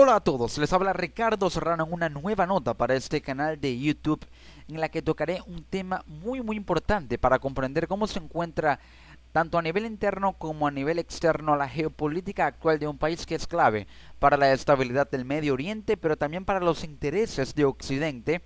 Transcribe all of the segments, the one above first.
Hola a todos, les habla Ricardo Serrano en una nueva nota para este canal de YouTube en la que tocaré un tema muy importante para comprender cómo se encuentra tanto a nivel interno como a nivel externo la geopolítica actual de un país que es clave para la estabilidad del Medio Oriente, pero también para los intereses de Occidente.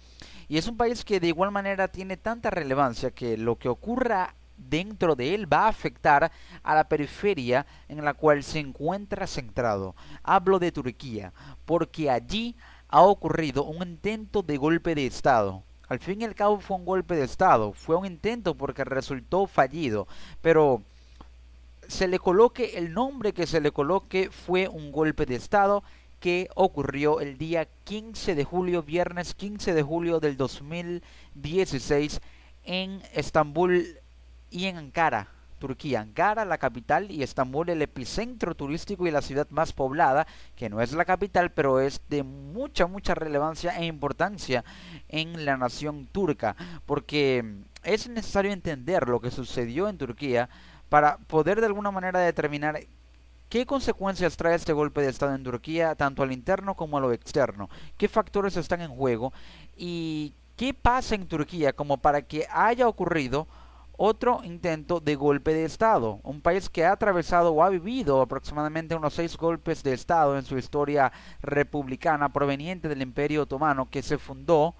Y es un país que de igual manera tiene tanta relevancia que lo que ocurra dentro de él va a afectar a la periferia en la cual se encuentra centrado. Hablo de Turquía, porque allí ha ocurrido un intento de golpe de Estado. Al fin y al cabo fue un golpe de Estado, fue un intento porque resultó fallido, pero se le coloque el nombre que se le coloque, fue un golpe de Estado que ocurrió el día 15 de julio, viernes 15 de julio del 2016 en Estambul y en Ankara, Turquía. Ankara, la capital, y Estambul, el epicentro turístico y la ciudad más poblada, que no es la capital, pero es de mucha relevancia e importancia en la nación turca, porque es necesario entender lo que sucedió en Turquía para poder de alguna manera determinar qué consecuencias trae este golpe de Estado en Turquía, tanto al interno como a lo externo, qué factores están en juego y qué pasa en Turquía como para que haya ocurrido otro intento de golpe de Estado. Un país que ha atravesado o ha vivido aproximadamente unos 6 golpes de Estado en su historia republicana proveniente del Imperio Otomano que se fundó.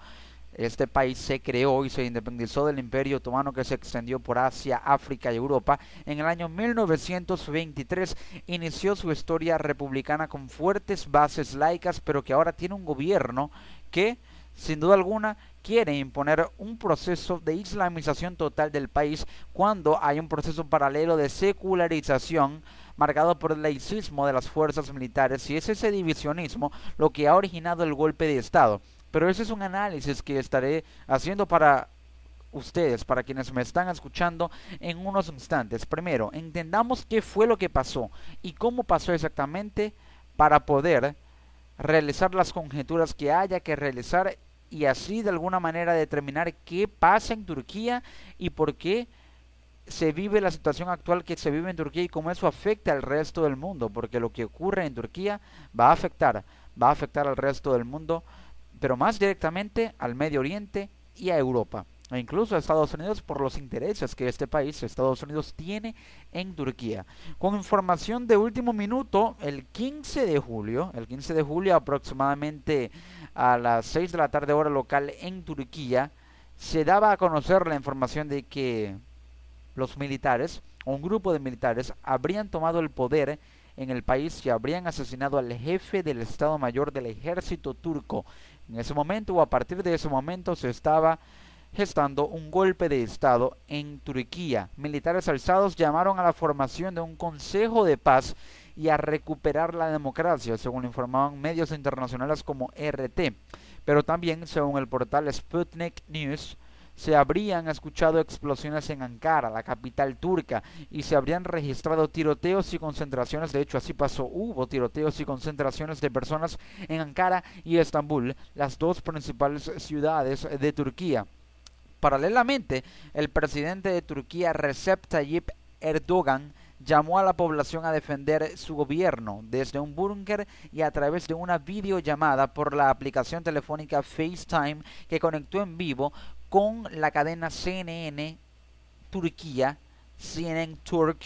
Este país se creó y se independizó del Imperio Otomano que se extendió por Asia, África y Europa. En el año 1923 inició su historia republicana con fuertes bases laicas, pero que ahora tiene un gobierno que, sin duda alguna, quiere imponer un proceso de islamización total del país cuando hay un proceso paralelo de secularización marcado por el laicismo de las fuerzas militares, y es ese divisionismo lo que ha originado el golpe de Estado. Pero ese es un análisis que estaré haciendo para ustedes, para quienes me están escuchando en unos instantes. Primero, entendamos qué fue lo que pasó y cómo pasó exactamente para poder realizar las conjeturas que haya que realizar y así de alguna manera determinar qué pasa en Turquía y por qué se vive la situación actual que se vive en Turquía y cómo eso afecta al resto del mundo, porque lo que ocurre en Turquía va a afectar al resto del mundo, pero más directamente al Medio Oriente y a Europa, e incluso a Estados Unidos por los intereses que este país, Estados Unidos, tiene en Turquía. Con información de último minuto, el 15 de julio aproximadamente a las 6 de la tarde hora local en Turquía, se daba a conocer la información de que los militares, o un grupo de militares, habrían tomado el poder en el país y habrían asesinado al jefe del Estado Mayor del Ejército turco. En ese momento o a partir de ese momento se estaba gestando un golpe de Estado en Turquía. Militares alzados llamaron a la formación de un Consejo de Paz y a recuperar la democracia, según informaban medios internacionales como RT. Pero también, según el portal Sputnik News, se habrían escuchado explosiones en Ankara, la capital turca, y se habrían registrado tiroteos y concentraciones. De hecho, así pasó, hubo tiroteos y concentraciones de personas en Ankara y Estambul, las dos principales ciudades de Turquía. Paralelamente, el presidente de Turquía, Recep Tayyip Erdogan, llamó a la población a defender su gobierno desde un búnker y a través de una videollamada por la aplicación telefónica FaceTime que conectó en vivo con la cadena CNN Turquía, CNN Turk,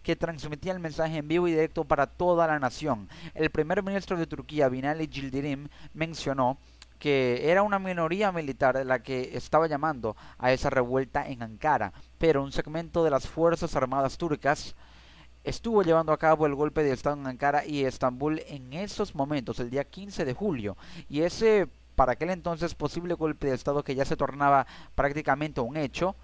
que transmitía el mensaje en vivo y directo para toda la nación. El primer ministro de Turquía, Binali Yildirim, mencionó que era una minoría militar la que estaba llamando a esa revuelta en Ankara, pero un segmento de las Fuerzas Armadas turcas estuvo llevando a cabo el golpe de Estado en Ankara y Estambul en esos momentos, el día 15 de julio, y ese para aquel entonces posible golpe de Estado que ya se tornaba prácticamente un hecho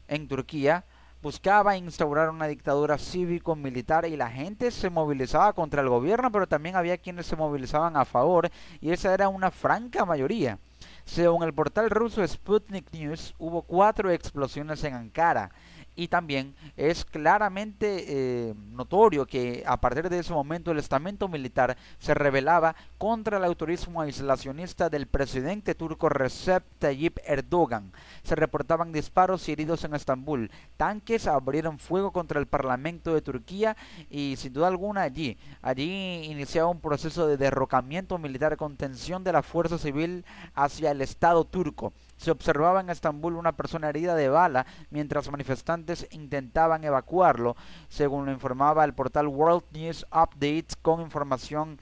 en Turquía, buscaba instaurar una dictadura cívico-militar y la gente se movilizaba contra el gobierno, pero también había quienes se movilizaban a favor y esa era una franca mayoría. Según el portal ruso Sputnik News, hubo 4 explosiones en Ankara Y también es claramente notorio que a partir de ese momento el estamento militar se rebelaba contra el autorismo aislacionista del presidente turco Recep Tayyip Erdogan. Se reportaban disparos y heridos en Estambul. Tanques abrieron fuego contra el parlamento de Turquía y sin duda alguna allí iniciaba un proceso de derrocamiento militar con tensión de la fuerza civil hacia el Estado turco. Se observaba en Estambul una persona herida de bala mientras manifestantes intentaban evacuarlo, según lo informaba el portal World News Updates con información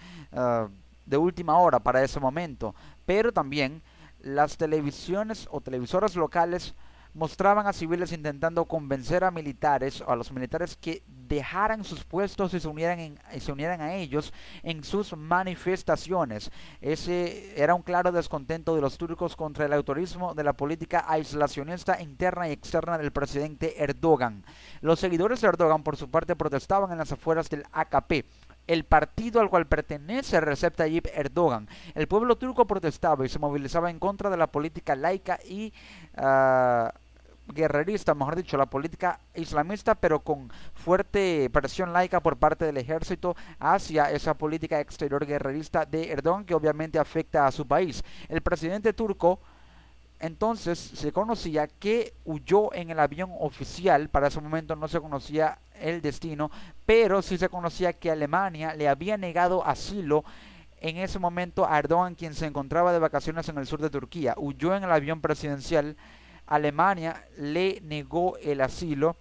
de última hora para ese momento. Pero también las televisiones o televisoras locales mostraban a civiles intentando convencer a militares o a los militares que dejaran sus puestos y se unieran a ellos en sus manifestaciones. Ese era un claro descontento de los turcos contra el autorismo de la política aislacionista interna y externa del presidente Erdogan. Los seguidores de Erdogan, por su parte, protestaban en las afueras del AKP, el partido al cual pertenece Recep Tayyip Erdogan. El pueblo turco protestaba y se movilizaba en contra de la política laica y guerrerista, mejor dicho, la política islamista, pero con fuerte presión laica por parte del ejército hacia esa política exterior guerrerista de Erdogan, que obviamente afecta a su país. El presidente turco entonces se conocía que huyó en el avión oficial. Para ese momento no se conocía el destino, pero sí se conocía que Alemania le había negado asilo en ese momento a Erdogan, quien se encontraba de vacaciones en el sur de Turquía. Huyó en el avión presidencial. Alemania le negó el asilo,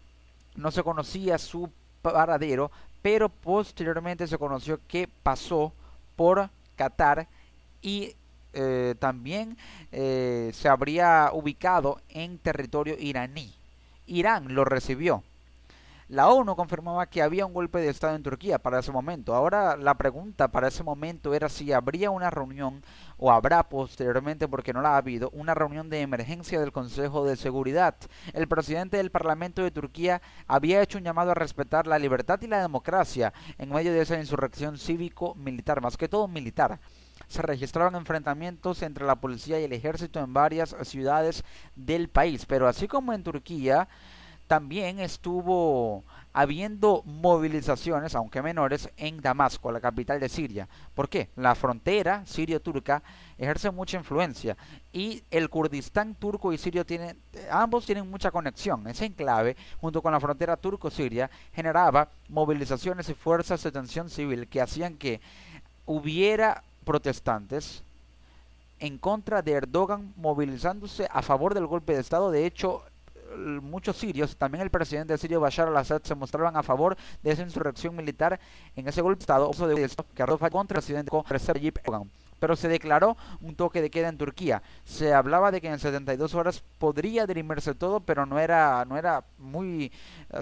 no se conocía su paradero, pero posteriormente se conoció que pasó por Qatar y también se habría ubicado en territorio iraní. Irán lo recibió. La ONU confirmaba que había un golpe de Estado en Turquía para ese momento. Ahora la pregunta para ese momento era si habría una reunión, o habrá posteriormente, porque no la ha habido, una reunión de emergencia del Consejo de Seguridad. El presidente del Parlamento de Turquía había hecho un llamado a respetar la libertad y la democracia en medio de esa insurrección cívico-militar, más que todo militar. Se registraban enfrentamientos entre la policía y el ejército en varias ciudades del país, pero así como en Turquía, también estuvo habiendo movilizaciones, aunque menores, en Damasco, la capital de Siria. ¿Por qué? La frontera sirio-turca ejerce mucha influencia y el Kurdistán turco y sirio ambos tienen mucha conexión. Ese enclave, junto con la frontera turco-siria, generaba movilizaciones y fuerzas de tensión civil que hacían que hubiera protestantes en contra de Erdogan movilizándose a favor del golpe de Estado. De hecho, muchos sirios, también el presidente sirio Bashar al-Assad, se mostraban a favor de esa insurrección militar en ese golpe de Estado que arrojó contra el presidente Recep Tayyip Erdogan. Pero se declaró un toque de queda en Turquía. Se hablaba de que en 72 horas podría dirimirse todo, pero no era muy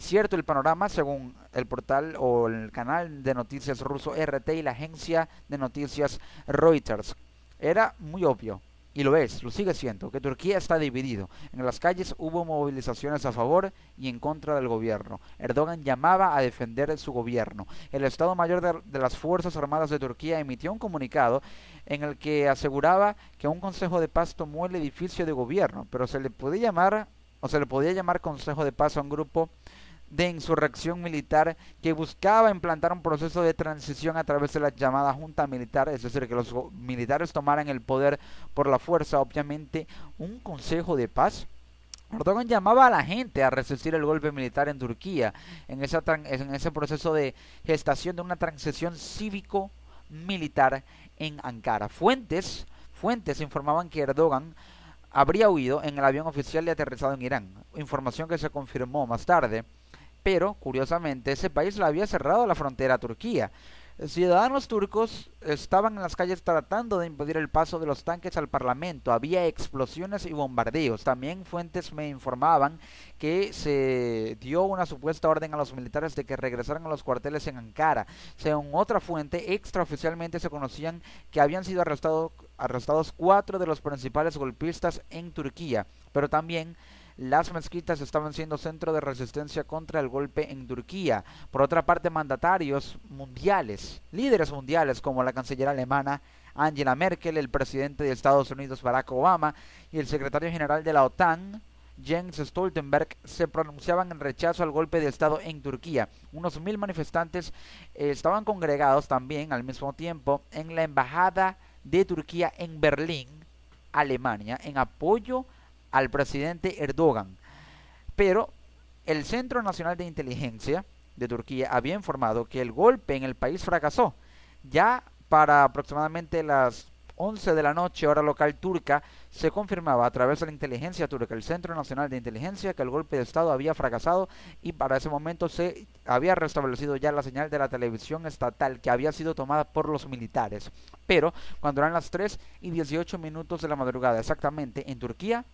cierto el panorama, según el portal o el canal de noticias ruso RT y la agencia de noticias Reuters. Era muy obvio, y lo sigue siendo, que Turquía está dividido. En las calles hubo movilizaciones a favor y en contra del gobierno. Erdogan llamaba a defender su gobierno. El Estado Mayor de las Fuerzas Armadas de Turquía emitió un comunicado en el que aseguraba que un Consejo de Paz tomó el edificio de gobierno, pero se le podía llamar Consejo de Paz a un grupo de insurrección militar que buscaba implantar un proceso de transición a través de la llamada junta militar, es decir, que los militares tomaran el poder por la fuerza. Obviamente, un consejo de paz. Erdogan llamaba a la gente a resistir el golpe militar en Turquía, en ese proceso de gestación de una transición cívico-militar en Ankara. Fuentes informaban que Erdogan habría huido en el avión oficial y aterrizado en Irán, información que se confirmó más tarde. Pero, curiosamente, ese país le había cerrado la frontera a Turquía. Ciudadanos turcos estaban en las calles tratando de impedir el paso de los tanques al Parlamento. Había explosiones y bombardeos. También fuentes me informaban que se dio una supuesta orden a los militares de que regresaran a los cuarteles en Ankara. Según otra fuente, extraoficialmente se conocían que habían sido arrestados 4 de los principales golpistas en Turquía, pero también las mezquitas estaban siendo centro de resistencia contra el golpe en Turquía. Por otra parte, mandatarios mundiales, líderes mundiales como la canciller alemana Angela Merkel, el presidente de Estados Unidos Barack Obama y el secretario general de la OTAN Jens Stoltenberg se pronunciaban en rechazo al golpe de Estado en Turquía. Unos 1000 manifestantes estaban congregados también al mismo tiempo en la embajada de Turquía en Berlín, Alemania, en apoyo al presidente Erdogan. Pero el Centro Nacional de Inteligencia de Turquía había informado que el golpe en el país fracasó. Ya para aproximadamente las 11 de la noche, hora local turca, se confirmaba a través de la inteligencia turca, el Centro Nacional de Inteligencia, que el golpe de Estado había fracasado y para ese momento se había restablecido ya la señal de la televisión estatal que había sido tomada por los militares. Pero cuando eran las 3:18 de la madrugada exactamente en Turquía,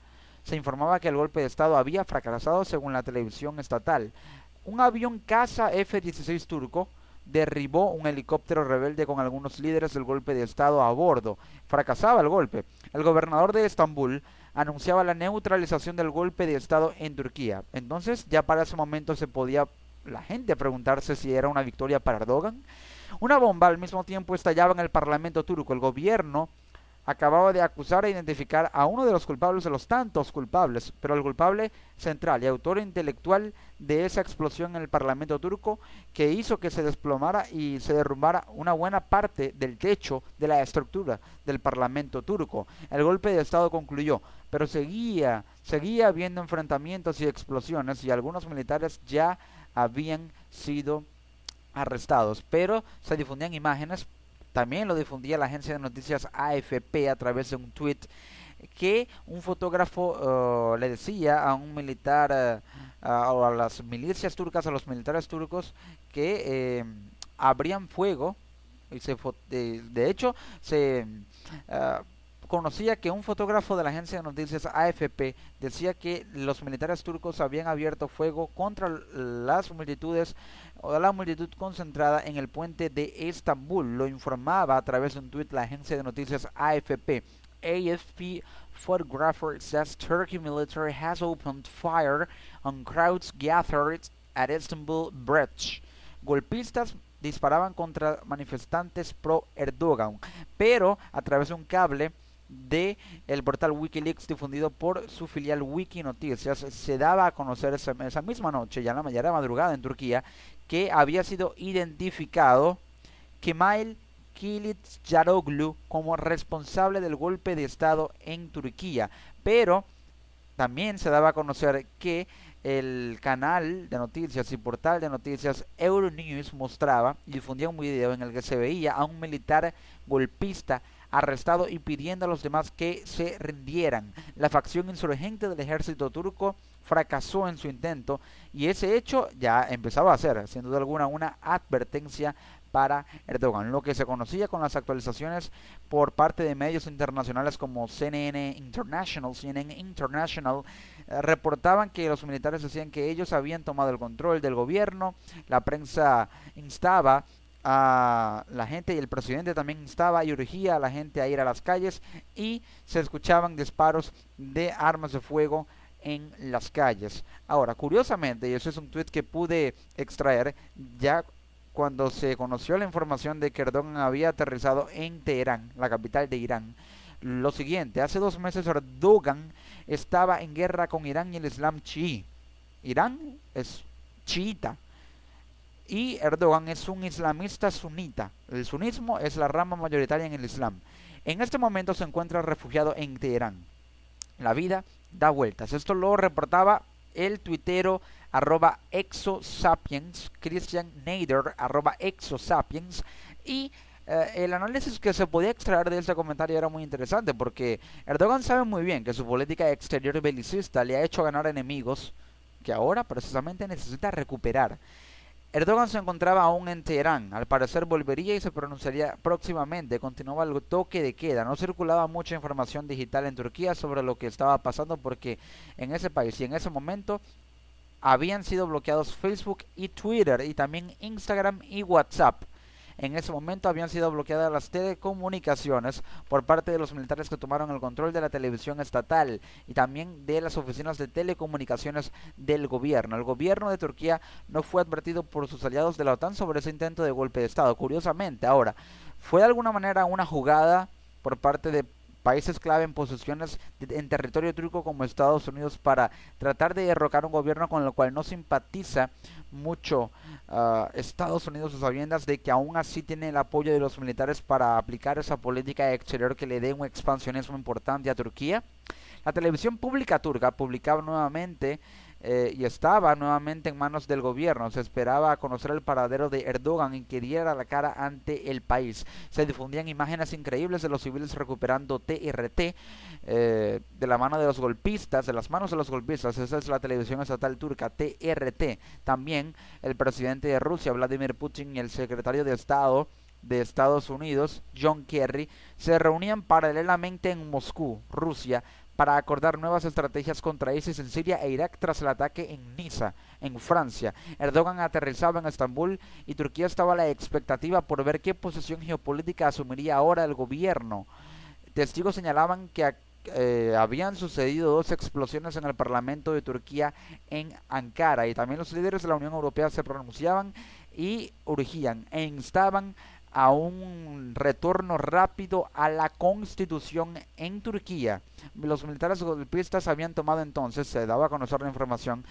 se informaba que el golpe de Estado había fracasado según la televisión estatal. Un avión caza F-16 turco derribó un helicóptero rebelde con algunos líderes del golpe de Estado a bordo. Fracasaba el golpe. El gobernador de Estambul anunciaba la neutralización del golpe de Estado en Turquía. Entonces ya para ese momento se podía la gente preguntarse si era una victoria para Erdogan. Una bomba al mismo tiempo estallaba en el parlamento turco. El gobierno acababa de acusar e identificar a uno de los culpables de los tantos culpables, pero el culpable central y autor intelectual de esa explosión en el parlamento turco que hizo que se desplomara y se derrumbara una buena parte del techo de la estructura del parlamento turco. El golpe de Estado concluyó, pero seguía habiendo enfrentamientos y explosiones y algunos militares ya habían sido arrestados, pero se difundían imágenes. También lo difundía la agencia de noticias AFP a través de un tweet que un fotógrafo le decía a un militar o a las milicias turcas, a los militares turcos que abrían fuego y de hecho se conocía que un fotógrafo de la agencia de noticias AFP decía que los militares turcos habían abierto fuego contra las multitudes o la multitud concentrada en el puente de Estambul. Lo informaba a través de un tuit la agencia de noticias AFP. AFP photographer says Turkey military has opened fire on crowds gathered at Istanbul Bridge. Golpistas disparaban contra manifestantes pro Erdogan, pero a través de un cable de el portal Wikileaks difundido por su filial Wikinoticias se daba a conocer esa misma noche, ya en la mañana madrugada en Turquía, que había sido identificado Kemal Kılıçdaroğlu como responsable del golpe de Estado en Turquía, pero también se daba a conocer que el canal de noticias y portal de noticias Euronews mostraba y difundía un video en el que se veía a un militar golpista arrestado y pidiendo a los demás que se rindieran. La facción insurgente del ejército turco fracasó en su intento y ese hecho ya empezaba a ser, sin duda alguna, una advertencia para Erdogan. Lo que se conocía con las actualizaciones por parte de medios internacionales como CNN International, reportaban que los militares decían que ellos habían tomado el control del gobierno. La prensa instaba a la gente y el presidente también instaba y urgía a la gente a ir a las calles y se escuchaban disparos de armas de fuego en las calles. Ahora, curiosamente, y eso es un tweet que pude extraer ya cuando se conoció la información de que Erdogan había aterrizado en Teherán, la capital de Irán, lo siguiente: hace 2 meses Erdogan estaba en guerra con Irán y el Islam chií. Irán es chiita y Erdogan es un islamista sunita. El sunismo es la rama mayoritaria en el Islam. En este momento se encuentra refugiado en Teherán. La vida da vueltas. Esto lo reportaba el tuitero @exosapiens, Christian Nader @exosapiens, y el análisis que se podía extraer de este comentario era muy interesante porque Erdogan sabe muy bien que su política exterior belicista le ha hecho ganar enemigos que ahora precisamente necesita recuperar. Erdogan se encontraba aún en Teherán, al parecer volvería y se pronunciaría próximamente. Continuaba el toque de queda, no circulaba mucha información digital en Turquía sobre lo que estaba pasando porque en ese país y en ese momento habían sido bloqueados Facebook y Twitter y también Instagram y WhatsApp. En ese momento habían sido bloqueadas las telecomunicaciones por parte de los militares que tomaron el control de la televisión estatal y también de las oficinas de telecomunicaciones del gobierno. El gobierno de Turquía no fue advertido por sus aliados de la OTAN sobre ese intento de golpe de Estado. Curiosamente, ahora, ¿fue de alguna manera una jugada por parte de países clave en posiciones en territorio turco como Estados Unidos para tratar de derrocar un gobierno con el cual no simpatiza mucho Estados Unidos, a sabiendas de que aún así tiene el apoyo de los militares para aplicar esa política exterior que le dé un expansionismo importante a Turquía. La televisión pública turca publicaba nuevamente y estaba nuevamente en manos del gobierno. Se esperaba conocer el paradero de Erdogan y que diera la cara ante el país. Se difundían imágenes increíbles de los civiles recuperando TRT de la mano de los golpistas, de las manos de los golpistas. Esa es la televisión estatal turca, TRT. También el presidente de Rusia, Vladimir Putin, y el secretario de Estado de Estados Unidos, John Kerry, se reunían paralelamente en Moscú, Rusia, para acordar nuevas estrategias contra ISIS en Siria e Irak tras el ataque en Niza, en Francia. Erdogan aterrizaba en Estambul y Turquía estaba a la expectativa por ver qué posición geopolítica asumiría ahora el gobierno. Testigos señalaban que habían sucedido 2 explosiones en el Parlamento de Turquía en Ankara, y también los líderes de la Unión Europea se pronunciaban y urgían e instaban a un retorno rápido a la constitución en Turquía. Los militares golpistas habían tomado entonces, se daba a conocer la información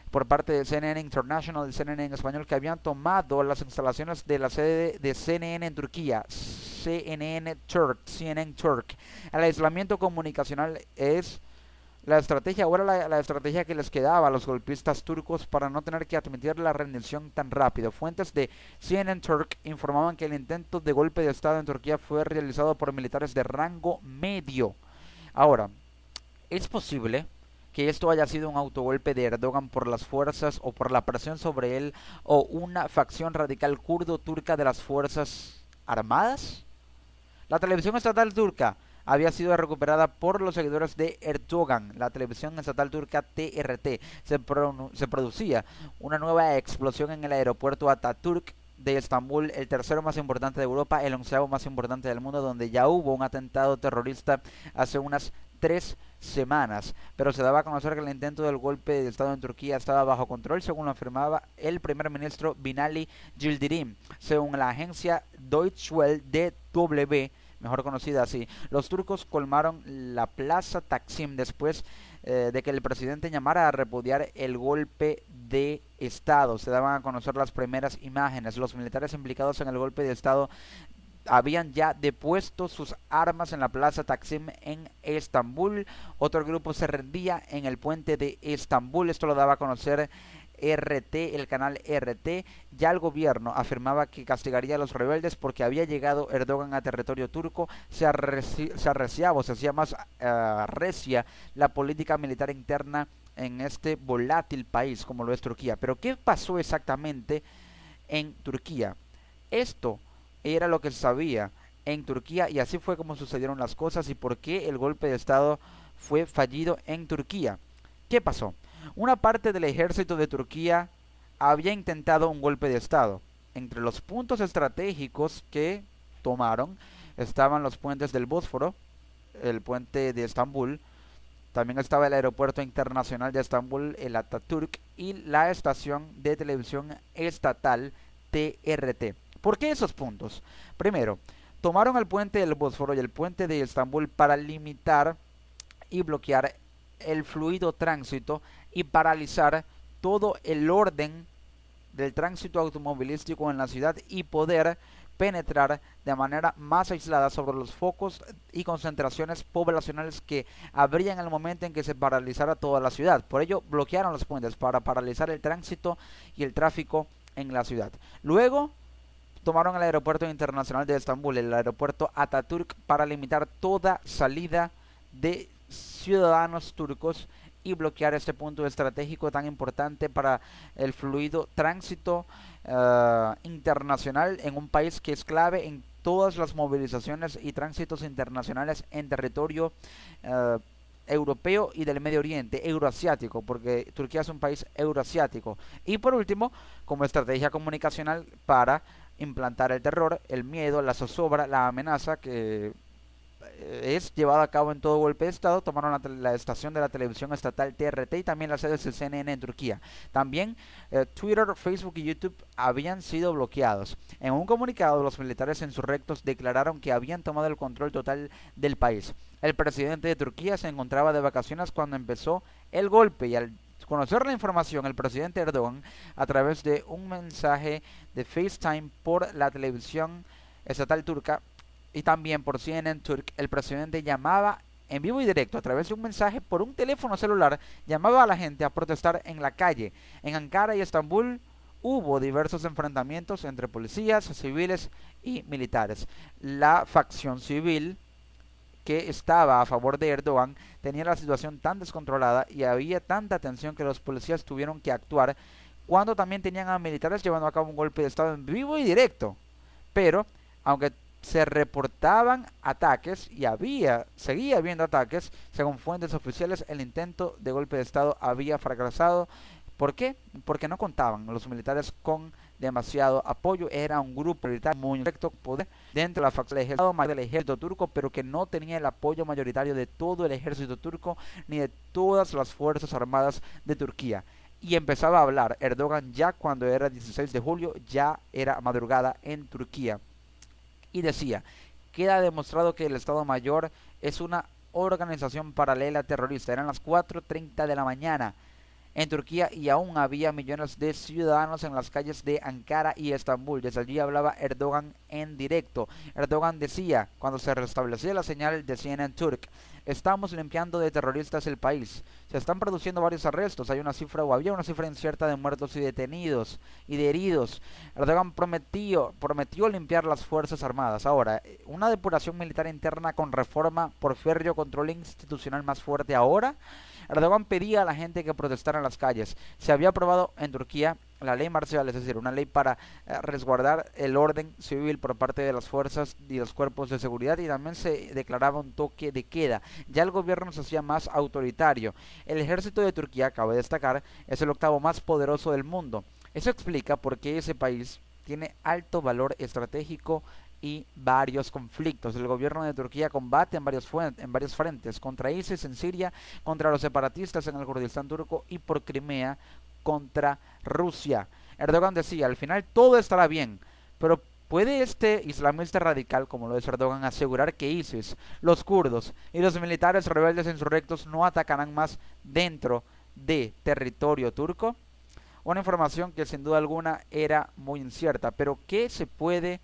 por parte de CNN International y CNN en español, que habían tomado las instalaciones de la sede de CNN en Turquía, CNN Turk. El aislamiento comunicacional es la estrategia, ahora la estrategia que les quedaba a los golpistas turcos para no tener que admitir la rendición tan rápido. Fuentes de CNN Turk informaban que el intento de golpe de estado en Turquía fue realizado por militares de rango medio. Ahora, ¿es posible que esto haya sido un autogolpe de Erdogan por las fuerzas o por la presión sobre él o una facción radical kurdo-turca de las fuerzas armadas? La televisión estatal turca había sido recuperada por los seguidores de Erdogan. La televisión estatal turca TRT se producía una nueva explosión en el aeropuerto Atatürk de Estambul, el tercero más importante de Europa, el 11º más importante del mundo, donde ya hubo un atentado terrorista hace unas 3 semanas, pero se daba a conocer que el intento del golpe de estado en Turquía estaba bajo control, según lo afirmaba el primer ministro Binali Yildirim. Según la agencia Deutsche Welle DW, mejor conocida así, los turcos colmaron la plaza Taksim después de que el presidente llamara a repudiar el golpe de estado. Se daban a conocer las primeras imágenes. Los militares implicados en el golpe de estado habían ya depuesto sus armas en la plaza Taksim en Estambul. Otro grupo se rendía en el puente de Estambul. Esto lo daba a conocer RT, el canal RT. Ya el gobierno afirmaba que castigaría a los rebeldes porque había llegado Erdogan a territorio turco. Se arreciaba o se hacía más recia la política militar interna en este volátil país como lo es Turquía. Pero ¿qué pasó exactamente en Turquía? Esto era lo que se sabía en Turquía y así fue como sucedieron las cosas y por qué el golpe de estado fue fallido en Turquía. ¿Qué pasó? Una parte del ejército de Turquía había intentado un golpe de estado. Entre los puntos estratégicos que tomaron estaban los puentes del Bósforo, el puente de Estambul, también estaba el aeropuerto internacional de Estambul, el Atatürk, y la estación de televisión estatal TRT. ¿Por qué esos puntos? Primero, tomaron el puente del Bósforo y el puente de Estambul para limitar y bloquear el fluido tránsito y paralizar todo el orden del tránsito automovilístico en la ciudad y poder penetrar de manera más aislada sobre los focos y concentraciones poblacionales que habría en el momento en que se paralizara toda la ciudad. Por ello bloquearon los puentes para paralizar el tránsito y el tráfico en la ciudad. Luego tomaron el aeropuerto internacional de Estambul, el aeropuerto Atatürk, para limitar toda salida de ciudadanos turcos y bloquear este punto estratégico tan importante para el fluido tránsito internacional en un país que es clave en todas las movilizaciones y tránsitos internacionales en territorio europeo y del Medio Oriente, euroasiático, porque Turquía es un país euroasiático. Y por último, como estrategia comunicacional para implantar el terror, el miedo, la zozobra, la amenaza que es llevada a cabo en todo golpe de estado, tomaron la estación de la televisión estatal TRT y también las sedes de CNN en Turquía. También Twitter, Facebook y YouTube habían sido bloqueados. En un comunicado, los militares insurrectos declararon que habían tomado el control total del país. El presidente de Turquía se encontraba de vacaciones cuando empezó el golpe y al conocer la información, el presidente Erdogan, a través de un mensaje de FaceTime por la televisión estatal turca y también por CNN Turk, el presidente llamaba en vivo y directo a través de un mensaje por un teléfono celular, llamaba a la gente a protestar en la calle. En Ankara y Estambul hubo diversos enfrentamientos entre policías, civiles y militares. La facción civil que estaba a favor de Erdogan tenía la situación tan descontrolada y había tanta tensión que los policías tuvieron que actuar cuando también tenían a militares llevando a cabo un golpe de estado en vivo y directo. Pero, aunque se reportaban ataques y seguía habiendo ataques, según fuentes oficiales, el intento de golpe de estado había fracasado. ¿Por qué? Porque no contaban los militares con demasiado apoyo. Era un grupo militar muy directo poder dentro de la facción del ejército turco, pero que no tenía el apoyo mayoritario de todo el ejército turco ni de todas las fuerzas armadas de Turquía. Y empezaba a hablar Erdogan ya cuando era 16 de julio, ya era madrugada en Turquía. Y decía, queda demostrado que el Estado Mayor es una organización paralela terrorista. Eran las 4:30 de la mañana en Turquía y aún había millones de ciudadanos en las calles de Ankara y Estambul. Desde allí hablaba Erdogan en directo. Erdogan decía, cuando se restablecía la señal de CNN Turk, estamos limpiando de terroristas el país. Se están produciendo varios arrestos. Había una cifra incierta de muertos y detenidos y de heridos. Erdogan prometió limpiar las fuerzas armadas. Ahora, una depuración militar interna con reforma por férreo control institucional más fuerte ahora. Erdogan pedía a la gente que protestara en las calles. Se había aprobado en Turquía la ley marcial, es decir, una ley para resguardar el orden civil por parte de las fuerzas y los cuerpos de seguridad, y también se declaraba un toque de queda. Ya el gobierno se hacía más autoritario. El ejército de Turquía, cabe destacar, es el octavo más poderoso del mundo. Eso explica por qué ese país tiene alto valor estratégico y varios conflictos. El gobierno de Turquía combate en varios frentes, contra ISIS en Siria, contra los separatistas en el Kurdistán turco y por Crimea contra Rusia. Erdogan decía, al final todo estará bien, pero ¿puede este islamista radical, como lo es Erdogan, asegurar que ISIS, los kurdos y los militares rebeldes insurrectos no atacarán más dentro de territorio turco? Una información que sin duda alguna era muy incierta, pero ¿qué se puede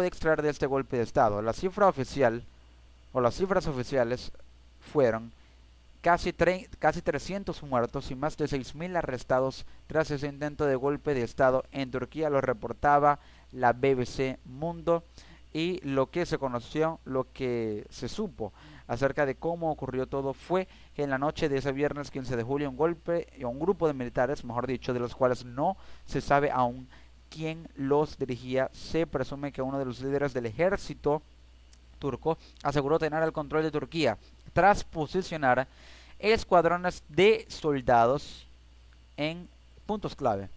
extraer de este golpe de estado? La cifra oficial, o las cifras oficiales, fueron casi 300 muertos y más de 6.000 arrestados tras ese intento de golpe de estado en Turquía. Lo reportaba la BBC Mundo, y lo que se conoció, lo que se supo acerca de cómo ocurrió todo fue que en la noche de ese viernes 15 de julio un grupo de militares, mejor dicho, de los cuales no se sabe aún quién los dirigía, se presume que uno de los líderes del ejército turco aseguró tener el control de Turquía tras posicionar escuadrones de soldados en puntos clave,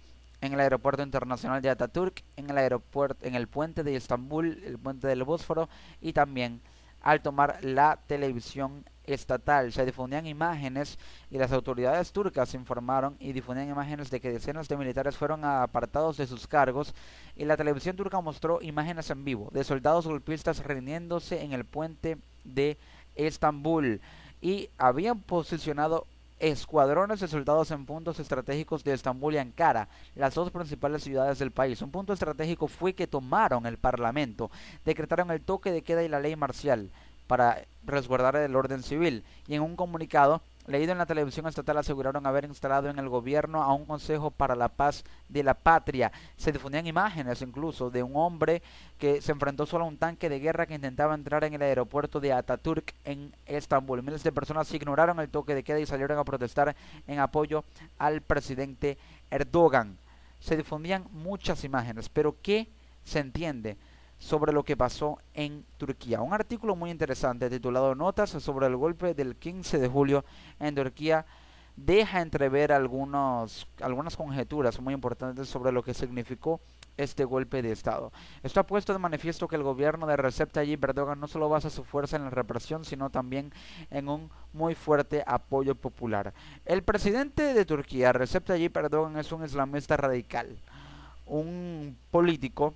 en el aeropuerto internacional de Atatürk, en el puente de Estambul, el puente del Bósforo, y también al tomar la televisión estatal. Se difundían imágenes y las autoridades turcas informaron y difundían imágenes de que decenas de militares fueron apartados de sus cargos, y la televisión turca mostró imágenes en vivo de soldados golpistas rindiéndose en el puente de Estambul, y habían posicionado escuadrones de soldados en puntos estratégicos de Estambul y Ankara, las dos principales ciudades del país. Un punto estratégico fue que tomaron el parlamento, decretaron el toque de queda y la ley marcial para resguardar el orden civil, y en un comunicado leído en la televisión estatal aseguraron haber instalado en el gobierno a un consejo para la paz de la patria. Se difundían imágenes incluso de un hombre que se enfrentó solo a un tanque de guerra que intentaba entrar en el aeropuerto de Atatürk en Estambul. Miles de personas ignoraron el toque de queda y salieron a protestar en apoyo al presidente Erdogan. Se difundían muchas imágenes, pero ¿qué se entiende sobre lo que pasó en Turquía? Un artículo muy interesante titulado Notas sobre el golpe del 15 de julio en Turquía deja entrever algunas conjeturas muy importantes sobre lo que significó este golpe de estado. Esto ha puesto de manifiesto que el gobierno de Recep Tayyip Erdogan no solo basa su fuerza en la represión, sino también en un muy fuerte apoyo popular. El presidente de Turquía, Recep Tayyip Erdogan, es un islamista radical, un político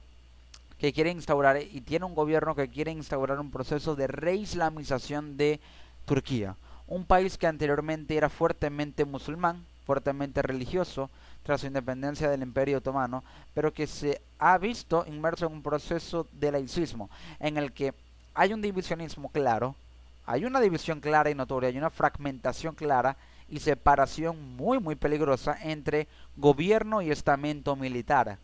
que quiere instaurar y tiene un gobierno que quiere instaurar un proceso de reislamización de Turquía, un país que anteriormente era fuertemente musulmán, fuertemente religioso, tras su independencia del Imperio Otomano, pero que se ha visto inmerso en un proceso de laicismo, en el que hay un divisionismo claro, hay una división clara y notoria, hay una fragmentación clara y separación muy peligrosa entre gobierno y estamento militar.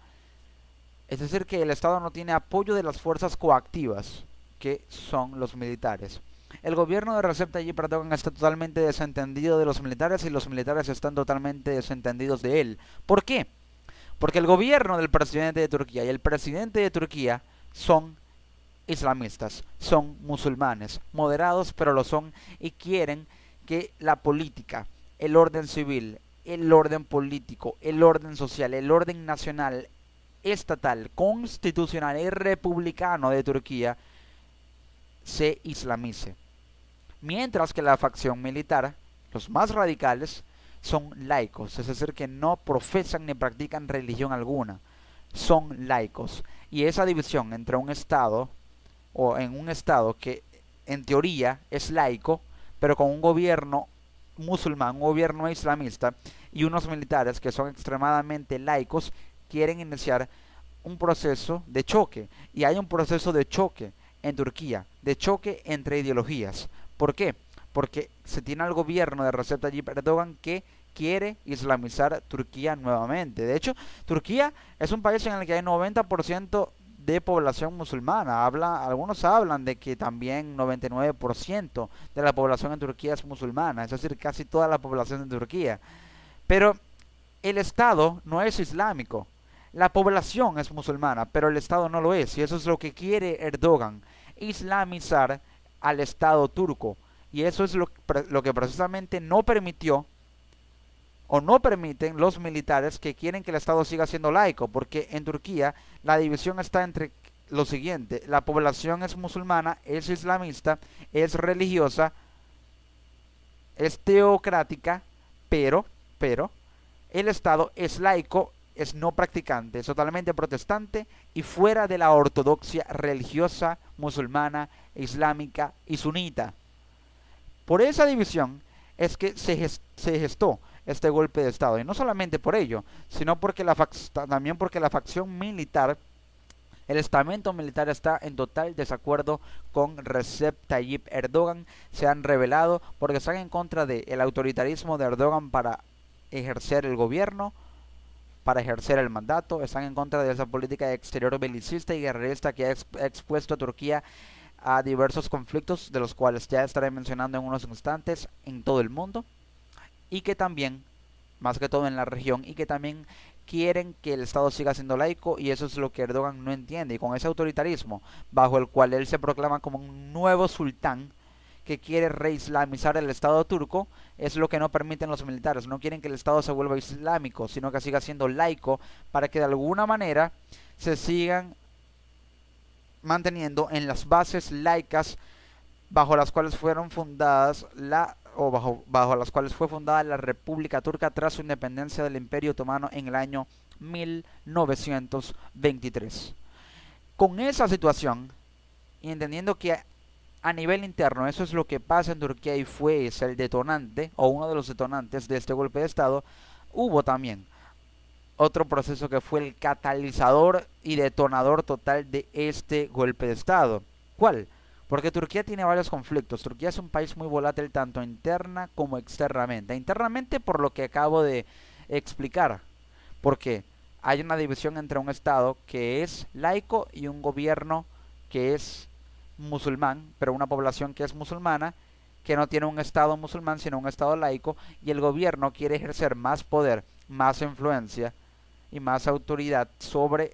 Es decir, que el Estado no tiene apoyo de las fuerzas coactivas, que son los militares. El gobierno de Recep Tayyip Erdogan está totalmente desentendido de los militares y los militares están totalmente desentendidos de él. ¿Por qué? Porque el gobierno del presidente de Turquía y el presidente de Turquía son islamistas, son musulmanes, moderados pero lo son y quieren que la política, el orden civil, el orden político, el orden social, el orden nacional, estatal, constitucional y republicano de Turquía se islamice. Mientras que la facción militar, los más radicales, son laicos, es decir, que no profesan ni practican religión alguna, son laicos. Y esa división entre un Estado, o en un Estado que en teoría es laico, pero con un gobierno musulmán, un gobierno islamista, y unos militares que son extremadamente laicos, quieren iniciar un proceso de choque. Y hay un proceso de choque en Turquía, de choque entre ideologías. ¿Por qué? Porque se tiene al gobierno de Recep Tayyip Erdogan que quiere islamizar Turquía nuevamente. De hecho, Turquía es un país en el que hay 90% de población musulmana. Algunos hablan de que también 99% de la población en Turquía es musulmana, es decir, casi toda la población de Turquía. Pero el Estado no es islámico. La población es musulmana, pero el Estado no lo es. Y eso es lo que quiere Erdogan, islamizar al Estado turco. Y eso es lo que precisamente no permitió o no permiten los militares que quieren que el Estado siga siendo laico, porque en Turquía la división está entre lo siguiente: la población es musulmana, es islamista, es religiosa, es teocrática, pero el Estado es laico, es no practicante, es totalmente protestante y fuera de la ortodoxia religiosa musulmana, islámica y sunita. Por esa división es que se gestó este golpe de Estado. Y no solamente por ello, sino porque también porque la facción militar, el estamento militar, está en total desacuerdo con Recep Tayyip Erdogan. Se han rebelado porque están en contra del autoritarismo de Erdogan para ejercer el gobierno, para ejercer el mandato. Están en contra de esa política exterior belicista y guerrerista que ha expuesto a Turquía a diversos conflictos, de los cuales ya estaré mencionando en unos instantes, en todo el mundo, y que también, más que todo en la región, y que también quieren que el Estado siga siendo laico, y eso es lo que Erdogan no entiende. Y con ese autoritarismo bajo el cual él se proclama como un nuevo sultán que quiere reislamizar el Estado turco, es lo que no permiten los militares. No quieren que el Estado se vuelva islámico, sino que siga siendo laico, para que de alguna manera se sigan manteniendo en las bases laicas bajo las cuales fueron fundadas bajo las cuales fue fundada la República Turca tras su independencia del Imperio Otomano en el año 1923. Con esa situación, y entendiendo que a nivel interno eso es lo que pasa en Turquía y es el detonante, o uno de los detonantes de este golpe de Estado, hubo también otro proceso que fue el catalizador y detonador total de este golpe de Estado. ¿Cuál? Porque Turquía tiene varios conflictos. Turquía es un país muy volátil tanto interna como externamente. Internamente, por lo que acabo de explicar, porque hay una división entre un Estado que es laico y un gobierno que es musulmán, pero una población que es musulmana, que no tiene un Estado musulmán sino un Estado laico, y el gobierno quiere ejercer más poder, más influencia y más autoridad sobre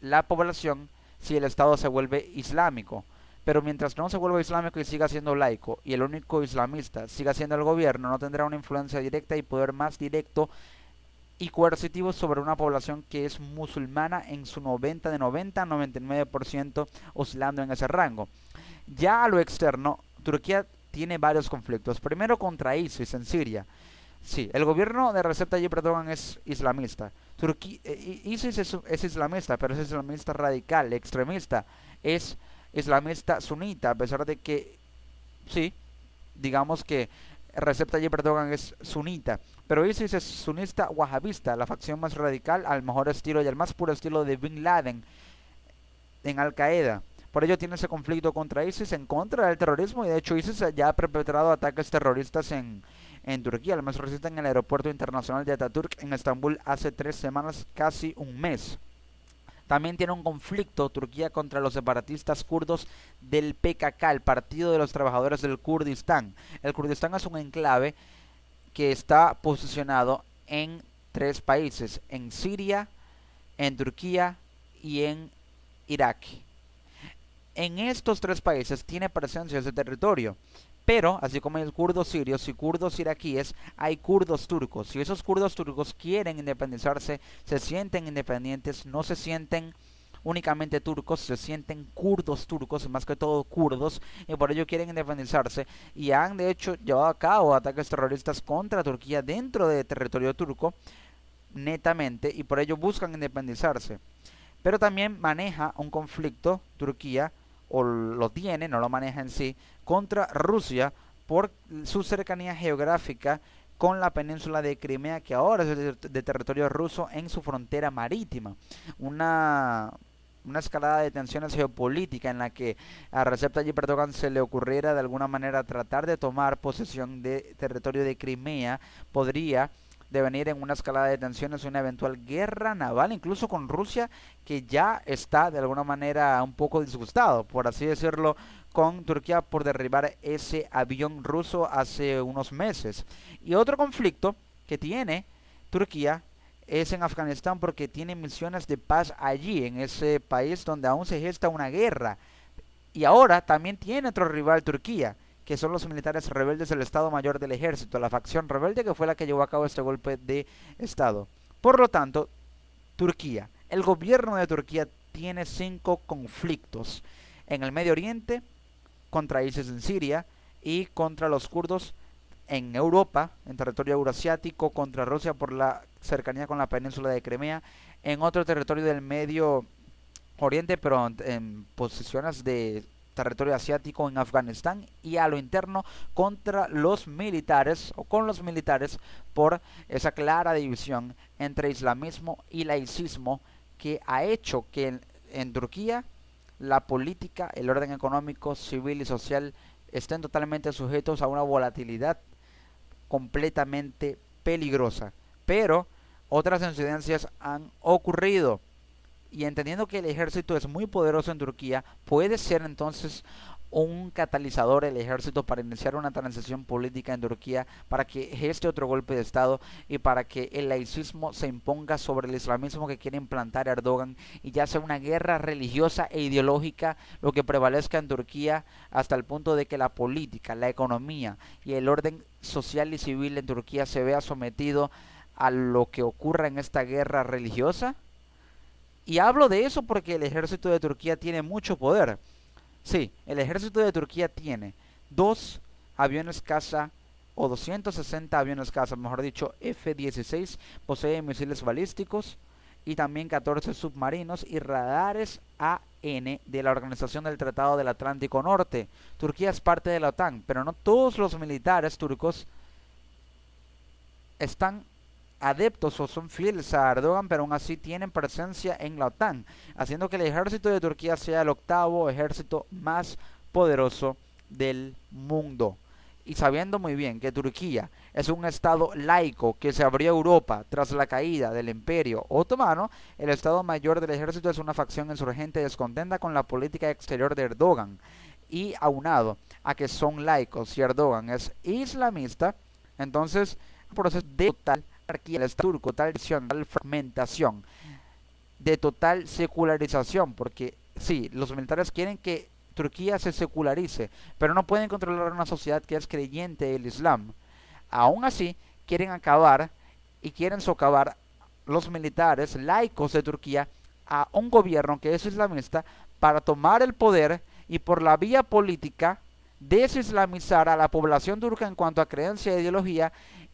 la población si el Estado se vuelve islámico. Pero mientras no se vuelva islámico y siga siendo laico, y el único islamista siga siendo el gobierno, no tendrá una influencia directa y poder más directo y coercitivo sobre una población que es musulmana en su 90 a 99% oscilando en ese rango. Ya a lo externo, Turquía tiene varios conflictos. Primero contra ISIS en Siria. Sí, el gobierno de Recep Tayyip Erdogan es islamista. ISIS es islamista, pero es islamista radical, extremista. Es islamista sunita, a pesar de que, sí, digamos que Recep Tayyip Erdogan es sunita. Pero ISIS es sunista wahabista, la facción más radical, al mejor estilo y al más puro estilo de Bin Laden en Al Qaeda. Por ello tiene ese conflicto contra ISIS, en contra del terrorismo, y de hecho ISIS ya ha perpetrado ataques terroristas en Turquía, el más reciente en el aeropuerto internacional de Atatürk en Estambul hace 3 semanas, casi un mes. También tiene un conflicto Turquía contra los separatistas kurdos del PKK, el Partido de los Trabajadores del Kurdistán. El Kurdistán es un enclave que está posicionado en 3 países, en Siria, en Turquía y en Irak. En estos 3 países tiene presencia ese territorio, pero así como hay kurdos sirios y kurdos iraquíes, hay kurdos turcos. Y esos kurdos turcos quieren independizarse, se sienten independientes, no se sienten únicamente turcos, se sienten kurdos turcos, más que todo kurdos, y por ello quieren independizarse, y han de hecho llevado a cabo ataques terroristas contra Turquía dentro de territorio turco, netamente, y por ello buscan independizarse. Pero también maneja un conflicto Turquía, o lo tiene, no lo maneja en sí, contra Rusia por su cercanía geográfica con la península de Crimea, que ahora es de territorio ruso en su frontera marítima. Una escalada de tensiones geopolítica en la que a Recep Tayyip Erdogan se le ocurriera de alguna manera tratar de tomar posesión de territorio de Crimea podría devenir en una escalada de tensiones, una eventual guerra naval, incluso con Rusia, que ya está de alguna manera un poco disgustado, por así decirlo, con Turquía por derribar ese avión ruso hace unos meses. Y otro conflicto que tiene Turquía es en Afganistán, porque tiene misiones de paz allí, en ese país donde aún se gesta una guerra. Y ahora también tiene otro rival, Turquía, que son los militares rebeldes del Estado Mayor del Ejército, la facción rebelde que fue la que llevó a cabo este golpe de Estado. Por lo tanto, Turquía, el gobierno de Turquía tiene 5 conflictos en el Medio Oriente, contra ISIS en Siria y contra los kurdos en Europa, en territorio euroasiático, contra Rusia por la cercanía con la península de Crimea, en otro territorio del Medio Oriente, pero en posiciones de territorio asiático en Afganistán, y a lo interno contra los militares o con los militares por esa clara división entre islamismo y laicismo que ha hecho que en Turquía la política, el orden económico, civil y social estén totalmente sujetos a una volatilidad completamente peligrosa. Pero otras incidencias han ocurrido, y entendiendo que el ejército es muy poderoso en Turquía, puede ser entonces un catalizador el ejército para iniciar una transición política en Turquía, para que geste otro golpe de Estado y para que el laicismo se imponga sobre el islamismo que quiere implantar Erdogan, y ya sea una guerra religiosa e ideológica lo que prevalezca en Turquía, hasta el punto de que la política, la economía y el orden social y civil en Turquía se vea sometido a lo que ocurra en esta guerra religiosa. Y hablo de eso porque el ejército de Turquía tiene mucho poder. Sí, el ejército de Turquía tiene 2 aviones caza, o 260 aviones caza, mejor dicho, F-16, posee misiles balísticos y también 14 submarinos y radares AN de la Organización del Tratado del Atlántico Norte. Turquía es parte de la OTAN, pero no todos los militares turcos están adeptos o son fieles a Erdogan, pero aún así tienen presencia en la OTAN, haciendo que el ejército de Turquía sea el 8º ejército más poderoso del mundo. Y sabiendo muy bien que Turquía es un estado laico que se abrió a Europa tras la caída del Imperio Otomano, el Estado Mayor del Ejército es una facción insurgente descontenta con la política exterior de Erdogan, y aunado a que son laicos y Erdogan es islamista, entonces el proceso de total anarquía del Estado turco, tal fragmentación, de total secularización, porque sí, los militares quieren que Turquía se secularice, pero no pueden controlar una sociedad que es creyente del Islam. Aún así, quieren acabar y quieren socavar los militares laicos de Turquía a un gobierno que es islamista, para tomar el poder y por la vía política desislamizar a la población turca en cuanto a creencia e ideología,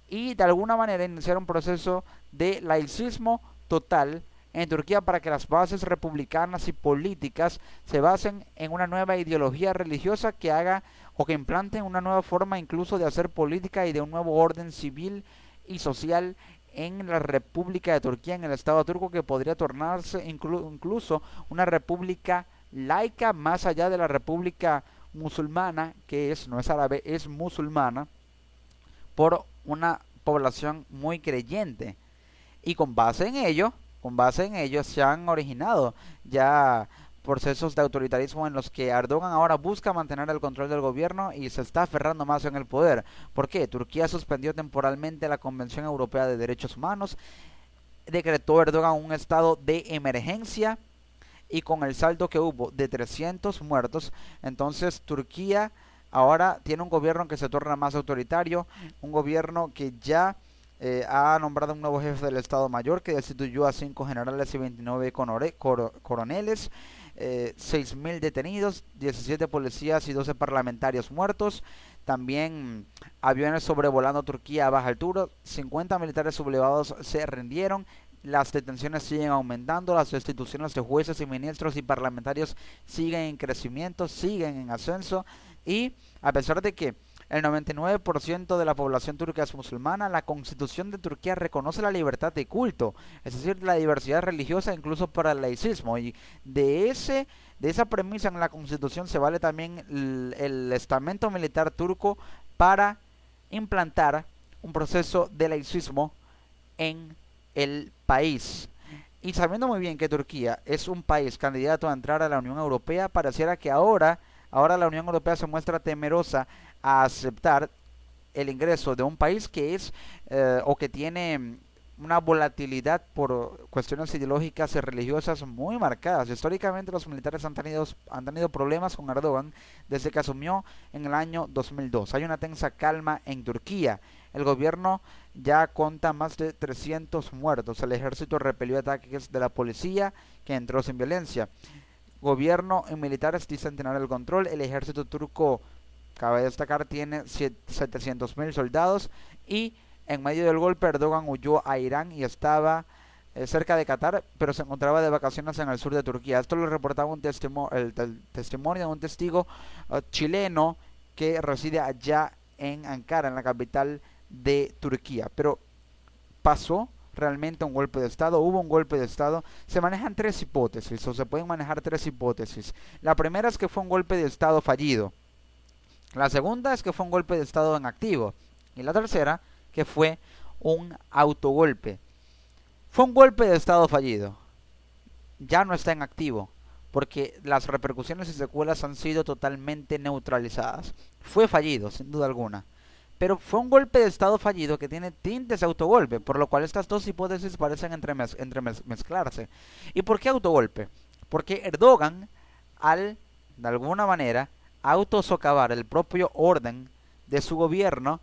y de alguna manera iniciar un proceso de laicismo total en Turquía para que las bases republicanas y políticas se basen en una nueva ideología religiosa que haga o que implanten una nueva forma incluso de hacer política y de un nuevo orden civil y social en la República de Turquía, en el Estado turco, que podría tornarse incluso una república laica más allá de la república musulmana, que es, no es árabe, es musulmana, por una población muy creyente. Y con base en ello se han originado ya procesos de autoritarismo en los que Erdogan ahora busca mantener el control del gobierno y se está aferrando más en el poder. ¿Por qué? Turquía suspendió temporalmente la Convención Europea de Derechos Humanos, decretó Erdogan un estado de emergencia y con el saldo que hubo de 300 muertos, entonces Turquía ahora tiene un gobierno que se torna más autoritario, un gobierno que ya ha nombrado un nuevo jefe del Estado Mayor que destituyó a 5 generales y 29 coroneles, 6.000 detenidos, 17 policías y 12 parlamentarios muertos. También aviones sobrevolando Turquía a baja altura, 50 militares sublevados se rindieron. Las detenciones siguen aumentando, las destituciones de jueces y ministros y parlamentarios siguen en crecimiento, siguen en ascenso, y a pesar de que el 99% de la población turca es musulmana, la Constitución de Turquía reconoce la libertad de culto, es decir, la diversidad religiosa incluso para el laicismo, y de esa premisa en la Constitución se vale también el estamento militar turco para implantar un proceso de laicismo en el país. Y sabiendo muy bien que Turquía es un país candidato a entrar a la Unión Europea, pareciera que ahora la Unión Europea se muestra temerosa a aceptar el ingreso de un país que es o que tiene una volatilidad por cuestiones ideológicas y religiosas muy marcadas. Históricamente los militares han tenido problemas con Erdogan desde que asumió en el año 2002. Hay una tensa calma en Turquía. El gobierno ya cuenta más de 300 muertos. El ejército repelió ataques de la policía que entró sin violencia. Gobierno y militares dicen tener el control. El ejército turco, cabe destacar, tiene 700.000 soldados, y en medio del golpe Erdogan huyó a Irán y estaba cerca de Qatar, pero se encontraba de vacaciones en el sur de Turquía. Esto lo reportaba el testimonio de un testigo chileno que reside allá en Ankara, en la capital de Turquía. Pero pasó realmente un golpe de Estado, hubo un golpe de Estado. Se manejan tres hipótesis, o se pueden manejar tres hipótesis. La primera es que fue un golpe de Estado fallido. La segunda es que fue un golpe de Estado en activo. Y la tercera, que fue un autogolpe. Fue un golpe de Estado fallido. Ya no está en activo, porque las repercusiones y secuelas han sido totalmente neutralizadas. Fue fallido, sin duda alguna. Pero fue un golpe de Estado fallido que tiene tintes de autogolpe, por lo cual estas dos hipótesis parecen entremezclarse. ¿Y por qué autogolpe? Porque Erdogan, de alguna manera, autosocavar el propio orden de su gobierno